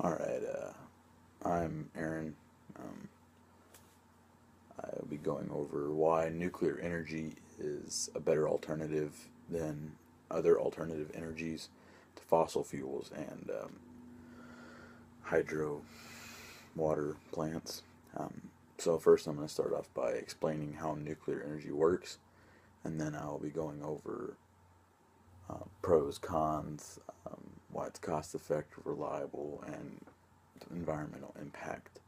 Alright, I'm Aaron. I'll be going over why nuclear energy is a better alternative than other alternative energies to fossil fuels and hydro water plants. So, first, I'm going to start off by explaining how nuclear energy works, and then I'll be going over pros, cons, why it's cost effective, reliable, and environmental impact.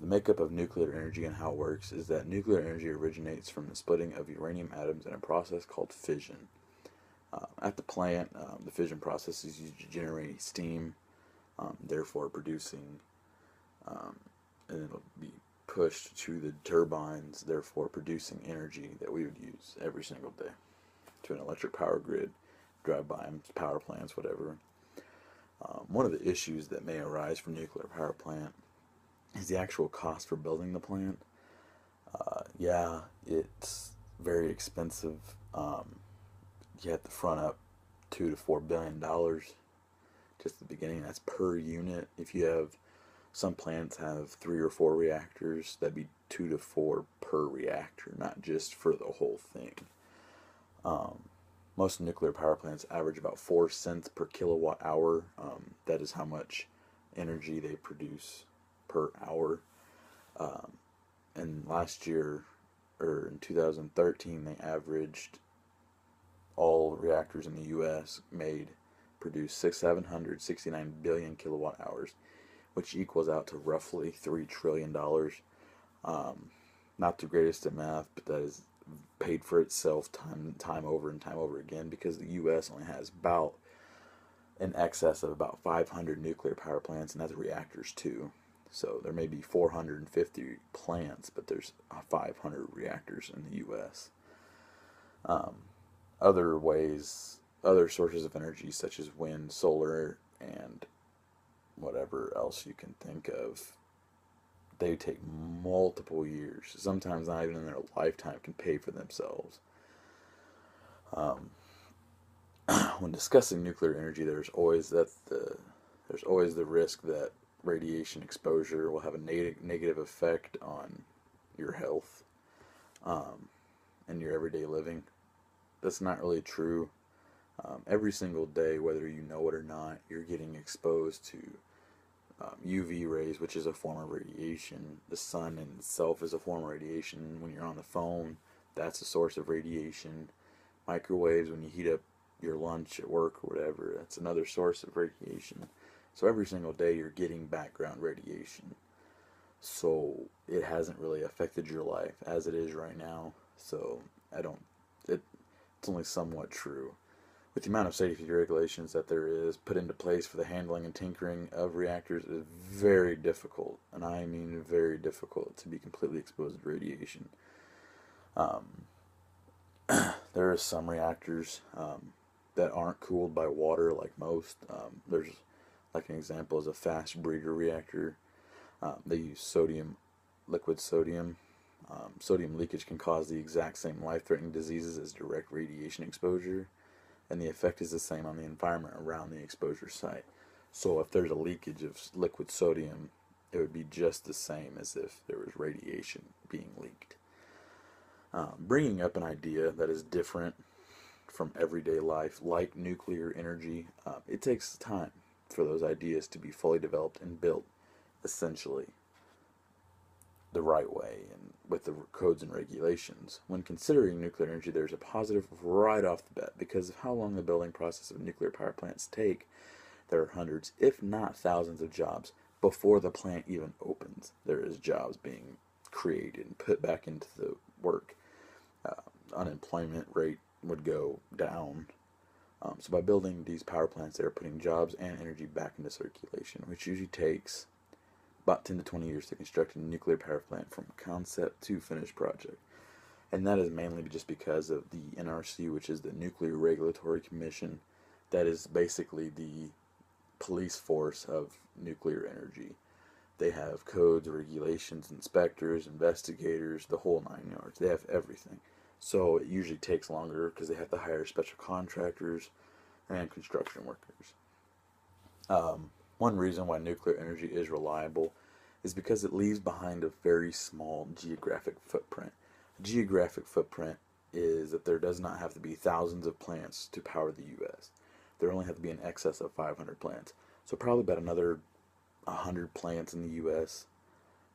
The makeup of nuclear energy and how it works is that nuclear energy originates from the splitting of uranium atoms in a process called fission. At the plant, the fission process is used to generate steam, therefore producing, and it'll be pushed to the turbines, therefore producing energy that we would use every single day to an electric power grid, drive-by power plants, whatever. One of the issues that may arise from nuclear power plant is the actual cost for building the plant. Yeah, it's very expensive. You have to front up $2 to $4 billion just at the beginning. That's per unit. If you have some plants have 3 or 4 reactors, that'd be 2 to 4 per reactor, not just for the whole thing. Most nuclear power plants average about 4 cents per kilowatt hour. That is how much energy they produce per hour. And last year, or in 2013, they averaged, all reactors in the U.S. produced 769 billion kilowatt hours, which equals out to roughly $3 trillion. Not the greatest at math, but that is paid for itself time over and time over again, because the U.S. only has about in excess of about 500 nuclear power plants, and that's reactors too. So there may be 450 plants, but there's 500 reactors in the U.S. Other sources of energy such as wind, solar, and whatever else you can think of, they take multiple years, sometimes not even in their lifetime, can pay for themselves. When discussing nuclear energy, there's always the risk that radiation exposure will have a negative effect on your health and your everyday living. That's not really true. Every single day, whether you know it or not, you're getting exposed to UV rays, which is a form of radiation. The sun in itself is a form of radiation. When you're on the phone, that's a source of radiation. Microwaves, when you heat up your lunch at work or whatever, that's another source of radiation. So every single day you're getting background radiation. So it hasn't really affected your life as it is right now. So it's only somewhat true. With the amount of safety regulations that there is put into place for the handling and tinkering of reactors, it is very difficult, and I mean very difficult, to be completely exposed to radiation. There are some reactors that aren't cooled by water like most. There's, like, an example is a fast breeder reactor. They use liquid sodium. Sodium leakage can cause the exact same life-threatening diseases as direct radiation exposure, and the effect is the same on the environment around the exposure site. So if there's a leakage of liquid sodium, it would be just the same as if there was radiation being leaked. Bringing up an idea that is different from everyday life, like nuclear energy, it takes time for those ideas to be fully developed and built, essentially, the right way and with the codes and regulations. When considering nuclear energy, there's a positive right off the bat because of how long the building process of nuclear power plants take. There are hundreds, if not thousands, of jobs before the plant even opens. There is jobs being created and put back into the work. Unemployment rate would go down. So by building these power plants, they're putting jobs and energy back into circulation, which usually takes about 10 to 20 years to construct a nuclear power plant from concept to finished project. And that is mainly just because of the NRC, which is the Nuclear Regulatory Commission. That is basically the police force of nuclear energy. They have codes, regulations, inspectors, investigators, the whole 9 yards. They have everything. So it usually takes longer because they have to hire special contractors and construction workers. One reason why nuclear energy is reliable is because it leaves behind a very small geographic footprint. A geographic footprint is that there does not have to be thousands of plants to power the U.S. There only have to be in excess of 500 plants. So probably about another 100 plants in the U.S.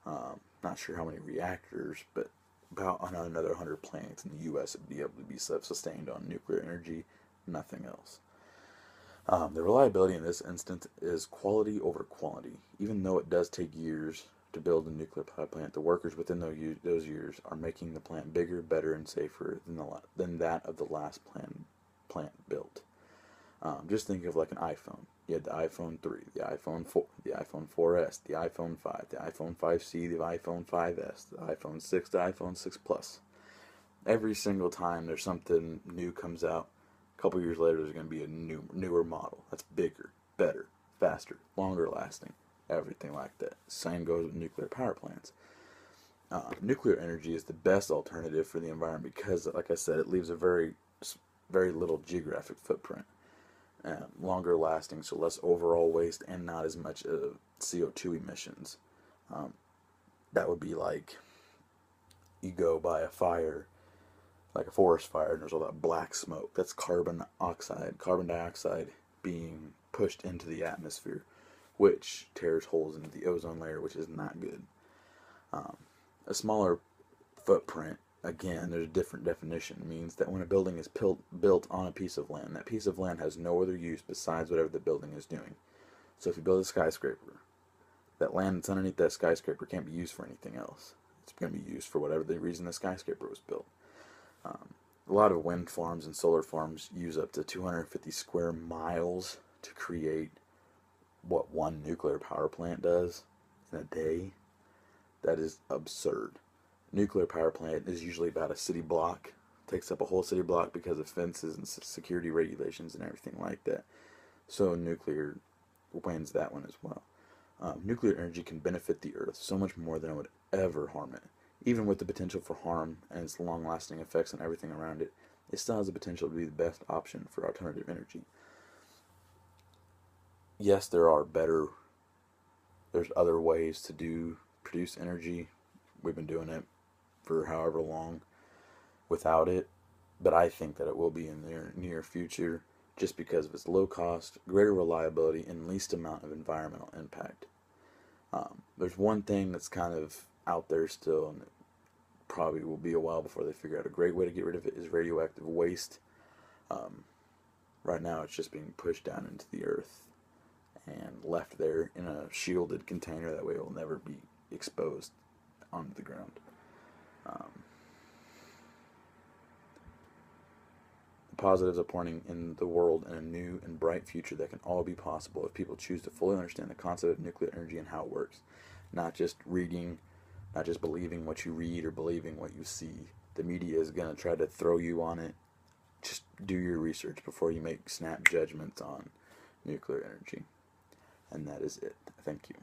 Not sure how many reactors, but about another 100 plants in the U.S. would be able to be self-sustained on nuclear energy, nothing else. The reliability in this instance is quality over quantity. Even though it does take years to build a nuclear power plant, the workers within those years are making the plant bigger, better, and safer than that of the last plant built. Just think of like an iPhone. You had the iPhone 3, the iPhone 4, the iPhone 4S, the iPhone 5, the iPhone 5C, the iPhone 5S, the iPhone 6, the iPhone 6 Plus. Every single time there's something new comes out, a couple years later there's going to be a newer model that's bigger, better, faster, longer lasting, everything like that. Same goes with nuclear power plants. Nuclear energy is the best alternative for the environment because, like I said, it leaves a very little geographic footprint. Longer lasting, so less overall waste and not as much CO2 emissions. That would be like you go by a fire, like a forest fire, and there's all that black smoke. That's carbon dioxide being pushed into the atmosphere, which tears holes into the ozone layer, which is not good. A smaller footprint, again, there's a different definition, means that when a building is built on a piece of land, that piece of land has no other use besides whatever the building is doing. So if you build a skyscraper, that land that's underneath that skyscraper can't be used for anything else. It's going to be used for whatever the reason the skyscraper was built. A lot of wind farms and solar farms use up to 250 square miles to create what one nuclear power plant does in a day. That is absurd. Nuclear power plant is usually about a city block. Takes up a whole city block because of fences and security regulations and everything like that. So nuclear wins that one as well. Nuclear energy can benefit the Earth so much more than it would ever harm it. Even with the potential for harm and its long-lasting effects on everything around it, it still has the potential to be the best option for alternative energy. Yes, there's other ways to produce energy. We've been doing it for however long without it, but I think that it will be in the near future just because of its low cost, greater reliability, and least amount of environmental impact. There's one thing that's kind of out there still, and it probably will be a while before they figure out a great way to get rid of it, is radioactive waste. Right now it's just being pushed down into the earth and left there in a shielded container. That way it will never be exposed onto the ground. The positives are pointing in the world in a new and bright future that can all be possible if people choose to fully understand the concept of nuclear energy and how it works. Not just reading, not just believing what you read or believing what you see. The media is going to try to throw you on it. Just do your research before you make snap judgments on nuclear energy. And that is it. Thank you.